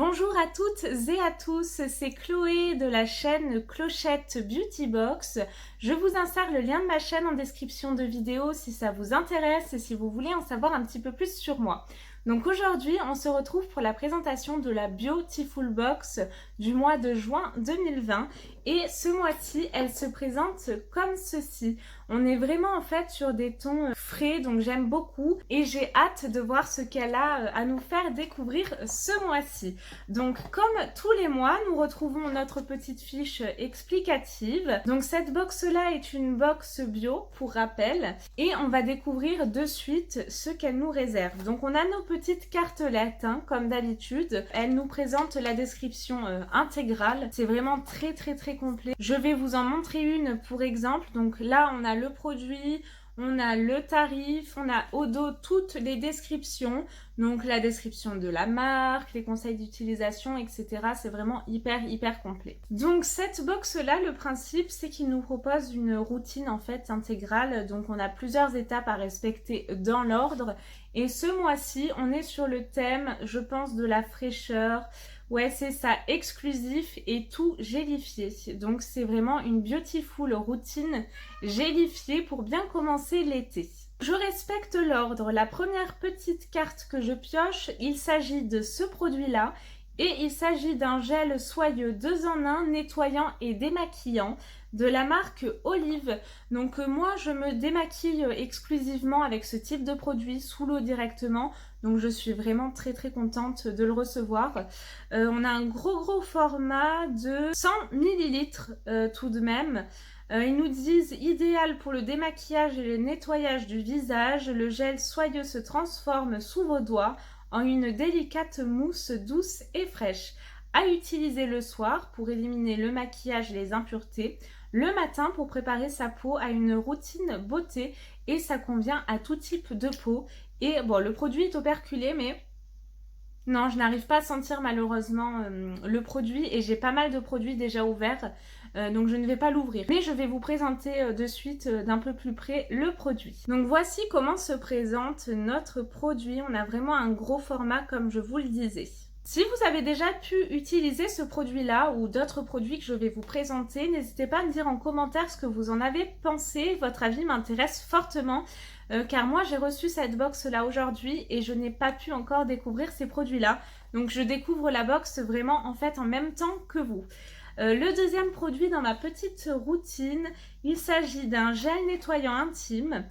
Bonjour à toutes et à tous, c'est Chloé de la chaîne Clochette Beauty Box. Je vous insère le lien de ma chaîne en description de vidéo si ça vous intéresse et si vous voulez en savoir un petit peu plus sur moi. Donc aujourd'hui, on se retrouve pour la présentation de la Beautiful Box du mois de juin 2020 et ce mois-ci, elle se présente comme ceci. On est vraiment en fait sur des tons frais, donc j'aime beaucoup et j'ai hâte de voir ce qu'elle a à nous faire découvrir ce mois-ci. Donc comme tous les mois, nous retrouvons notre petite fiche explicative. Donc cette box-là est une box bio pour rappel et on va découvrir de suite ce qu'elle nous réserve. Donc on a nos petites cartelettes hein, comme d'habitude. Elle nous présente la description intégrale. C'est vraiment très complet. Je vais vous en montrer une pour exemple. Donc là on a le produit, on a le tarif, on a au dos toutes les descriptions, donc la description de la marque, les conseils d'utilisation, etc. C'est vraiment hyper complet. Donc cette box-là, le principe, c'est qu'il nous propose une routine en fait intégrale. Donc on a plusieurs étapes à respecter dans l'ordre. Et ce mois-ci, on est sur le thème, je pense, de la fraîcheur. Ouais, c'est ça, exclusif et tout gélifié. Donc c'est vraiment une beautiful routine gélifiée pour bien commencer l'été. Je respecte l'ordre. La première petite carte que je pioche, il s'agit de ce produit-là. Et il s'agit d'un gel soyeux 2 en 1 nettoyant et démaquillant de la marque Olive. Donc moi je me démaquille exclusivement avec ce type de produit sous l'eau directement. Donc je suis vraiment très contente de le recevoir. On a un gros format de 100 ml tout de même. Ils nous disent idéal pour le démaquillage et le nettoyage du visage. Le gel soyeux se transforme sous vos doigts en une délicate mousse douce et fraîche, à utiliser le soir pour éliminer le maquillage et les impuretés, le matin pour préparer sa peau à une routine beauté et ça convient à tout type de peau. Et bon, le produit est operculé mais non, je n'arrive pas à sentir malheureusement le produit et j'ai pas mal de produits déjà ouverts, donc je ne vais pas l'ouvrir. Mais je vais vous présenter de suite d'un peu plus près le produit. Donc voici comment se présente notre produit. On a vraiment un gros format comme je vous le disais. Si vous avez déjà pu utiliser ce produit-là ou d'autres produits que je vais vous présenter, n'hésitez pas à me dire en commentaire ce que vous en avez pensé. Votre avis m'intéresse fortement car moi j'ai reçu cette box-là aujourd'hui et je n'ai pas pu encore découvrir ces produits-là. Donc je découvre la box vraiment en fait en même temps que vous. Le deuxième produit dans ma petite routine, il s'agit d'un gel nettoyant intime.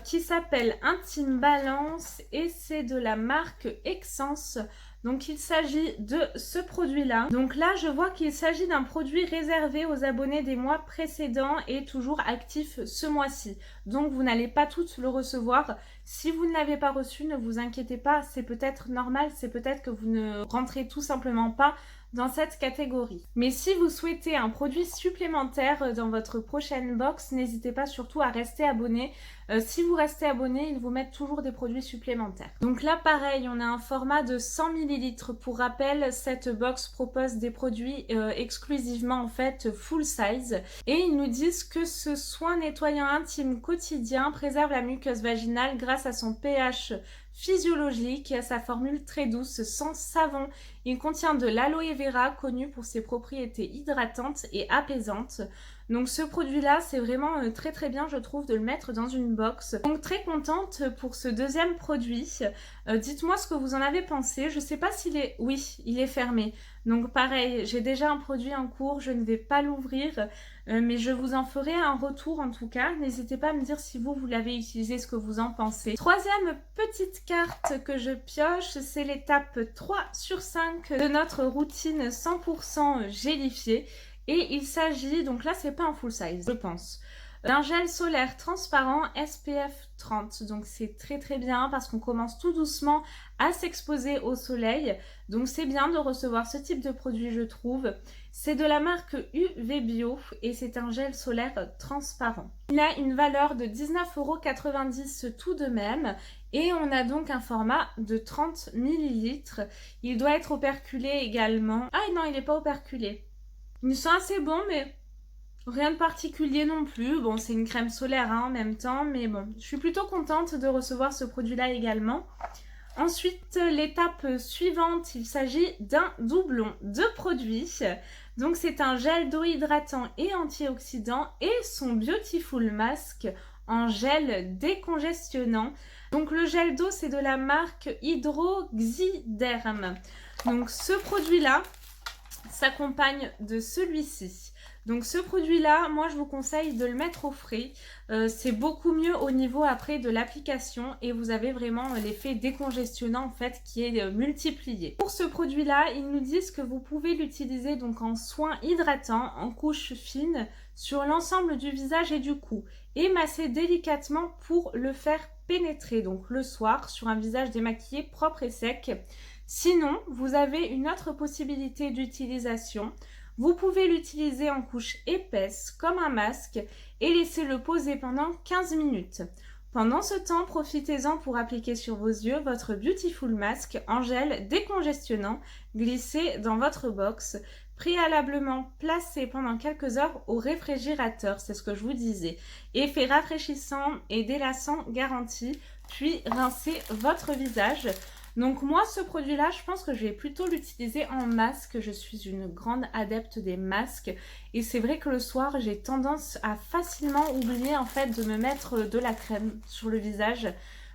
Qui s'appelle Intime Balance et c'est de la marque Essence. Donc il s'agit de ce produit-là. Donc là je vois qu'il s'agit d'un produit réservé aux abonnés des mois précédents et toujours actif ce mois-ci. Donc vous n'allez pas tous le recevoir. Si vous ne l'avez pas reçu, ne vous inquiétez pas, c'est peut-être normal, c'est peut-être que vous ne rentrez tout simplement pas dans cette catégorie. Mais si vous souhaitez un produit supplémentaire dans votre prochaine box, n'hésitez pas surtout à rester abonné. Si vous restez abonné, ils vous mettent toujours des produits supplémentaires. Donc là, pareil, on a un format de 100 ml. Pour rappel, cette box propose des produits exclusivement en fait full size. Et ils nous disent que ce soin nettoyant intime quotidien préserve la muqueuse vaginale grâce à son pH physiologique et à sa formule très douce sans savon. Il contient de l'aloe vera connu pour ses propriétés hydratantes et apaisantes. Donc ce produit-là, c'est vraiment très bien, je trouve, de le mettre dans une box. Donc très contente pour ce deuxième produit. Dites-moi ce que vous en avez pensé. Je sais pas s'il est... Oui, il est fermé. Donc pareil, j'ai déjà un produit en cours, je ne vais pas l'ouvrir. Mais je vous en ferai un retour en tout cas. N'hésitez pas à me dire si vous l'avez utilisé, ce que vous en pensez. Troisième petite carte que je pioche, c'est l'étape 3 sur 5 de notre routine 100% gélifiée. Et il s'agit, donc là c'est pas un full size je pense, d'un gel solaire transparent SPF 30. Donc c'est très bien parce qu'on commence tout doucement à s'exposer au soleil. Donc c'est bien de recevoir ce type de produit je trouve. C'est de la marque UV Bio et c'est un gel solaire transparent. Il a une valeur de 19,90 € tout de même. Et on a donc un format de 30 ml. Il doit être operculé également. Ah non, il n'est pas operculé. Ils sont assez bons, mais rien de particulier non plus. Bon, c'est une crème solaire hein, en même temps, mais bon, je suis plutôt contente de recevoir ce produit-là également. Ensuite, l'étape suivante, il s'agit d'un doublon de produits. Donc c'est un gel d'eau hydratant et antioxydant et son Beautiful Mask en gel décongestionnant. Donc le gel d'eau, c'est de la marque Hydroxiderm. Donc ce produit-là s'accompagne de celui-ci. Donc ce produit-là, moi je vous conseille de le mettre au frais. C'est beaucoup mieux au niveau après de l'application et vous avez vraiment l'effet décongestionnant en fait qui est multiplié. Pour ce produit-là, ils nous disent que vous pouvez l'utiliser donc en soin hydratant, en couche fine, sur l'ensemble du visage et du cou et masser délicatement pour le faire pénétrer donc le soir sur un visage démaquillé propre et sec. Sinon, vous avez une autre possibilité d'utilisation. Vous pouvez l'utiliser en couche épaisse comme un masque et laisser le poser pendant 15 minutes. Pendant ce temps, profitez-en pour appliquer sur vos yeux votre Beautiful Mask en gel décongestionnant glissé dans votre box, préalablement placé pendant quelques heures au réfrigérateur, c'est ce que je vous disais. Effet rafraîchissant et délassant garanti, puis rincez votre visage. Donc moi, ce produit-là, je pense que je vais plutôt l'utiliser en masque. Je suis une grande adepte des masques. Et c'est vrai que le soir, j'ai tendance à facilement oublier en fait de me mettre de la crème sur le visage.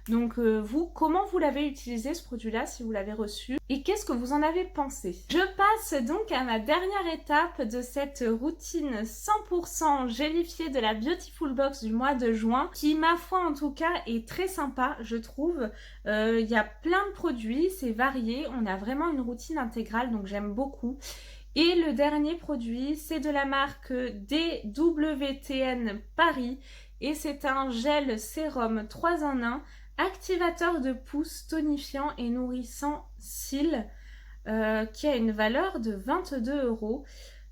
Donc vous, comment vous l'avez utilisé ce produit-là si vous l'avez reçu? Et qu'est-ce que vous en avez pensé? Je passe donc à ma dernière étape de cette routine 100% gélifiée de la Beautiful Box du mois de juin, qui ma foi en tout cas est très sympa je trouve. Il y a plein de produits, c'est varié, on a vraiment une routine intégrale donc j'aime beaucoup. Et le dernier produit, c'est de la marque DWTN Paris et c'est un gel sérum 3 en 1 activateur de pouce tonifiant et nourrissant cils qui a une valeur de 22 €.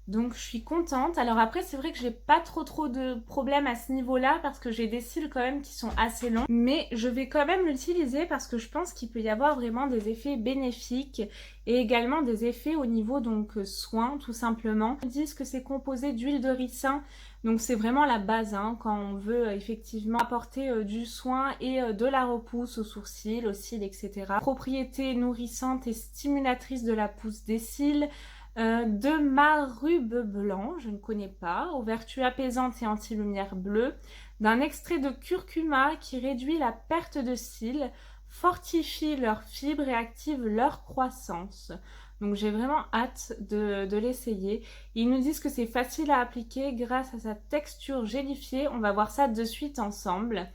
Donc je suis contente. Alors après c'est vrai que j'ai pas trop de problèmes à ce niveau-là parce que j'ai des cils quand même qui sont assez longs. Mais je vais quand même l'utiliser parce que je pense qu'il peut y avoir vraiment des effets bénéfiques et également des effets au niveau donc soins tout simplement. Ils disent que c'est composé d'huile de ricin. Donc c'est vraiment la base hein, quand on veut effectivement apporter du soin et de la repousse aux sourcils, aux cils, etc. Propriétés nourrissantes et stimulatrices de la pousse des cils. De marube blanc, je ne connais pas, aux vertus apaisantes et anti-lumière bleue, d'un extrait de curcuma qui réduit la perte de cils, fortifie leurs fibres et active leur croissance. Donc j'ai vraiment hâte de l'essayer. Ils nous disent que c'est facile à appliquer grâce à sa texture gélifiée. On va voir ça de suite ensemble.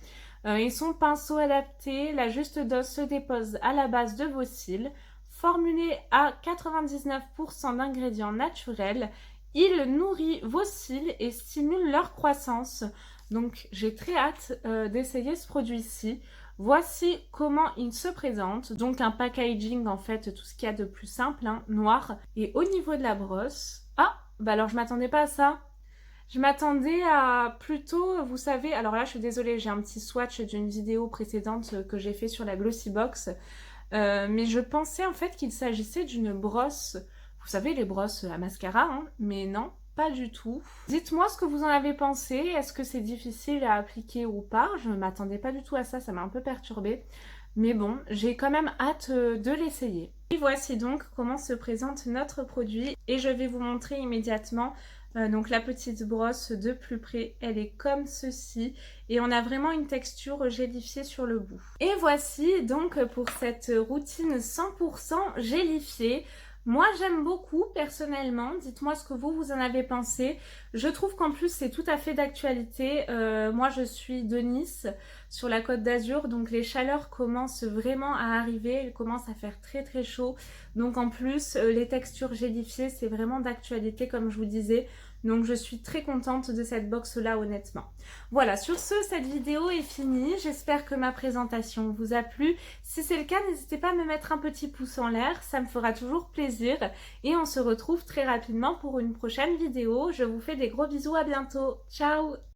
Et son pinceau adapté, la juste dose se dépose à la base de vos cils. Formulé à 99% d'ingrédients naturels, il nourrit vos cils et stimule leur croissance. Donc j'ai très hâte d'essayer ce produit-ci. Voici comment il se présente. Donc un packaging en fait, tout ce qu'il y a de plus simple, hein, noir. Et au niveau de la brosse, ah, bah alors je m'attendais pas à ça. Je m'attendais à plutôt, vous savez, alors là je suis désolée, j'ai un petit swatch d'une vidéo précédente que j'ai fait sur la Glossybox. Mais je pensais en fait qu'il s'agissait d'une brosse, vous savez les brosses à mascara, hein, mais non, pas du tout. Dites-moi ce que vous en avez pensé, est-ce que c'est difficile à appliquer ou pas? Je ne m'attendais pas du tout à ça, ça m'a un peu perturbée. Mais bon, j'ai quand même hâte de l'essayer. Et voici donc comment se présente notre produit et je vais vous montrer immédiatement donc la petite brosse de plus près, elle est comme ceci et on a vraiment une texture gélifiée sur le bout. Et voici donc pour cette routine 100% gélifiée. Moi j'aime beaucoup personnellement, dites-moi ce que vous en avez pensé. Je trouve qu'en plus c'est tout à fait d'actualité. Moi je suis de Nice, sur la Côte d'Azur, donc les chaleurs commencent vraiment à arriver, il commence à faire très chaud. Donc en plus les textures gélifiées c'est vraiment d'actualité comme je vous disais. Donc je suis très contente de cette box là honnêtement. Voilà, sur ce, cette vidéo est finie. J'espère que ma présentation vous a plu. Si c'est le cas, n'hésitez pas à me mettre un petit pouce en l'air, ça me fera toujours plaisir. Et on se retrouve très rapidement pour une prochaine vidéo. Je vous fais des gros bisous, à bientôt. Ciao!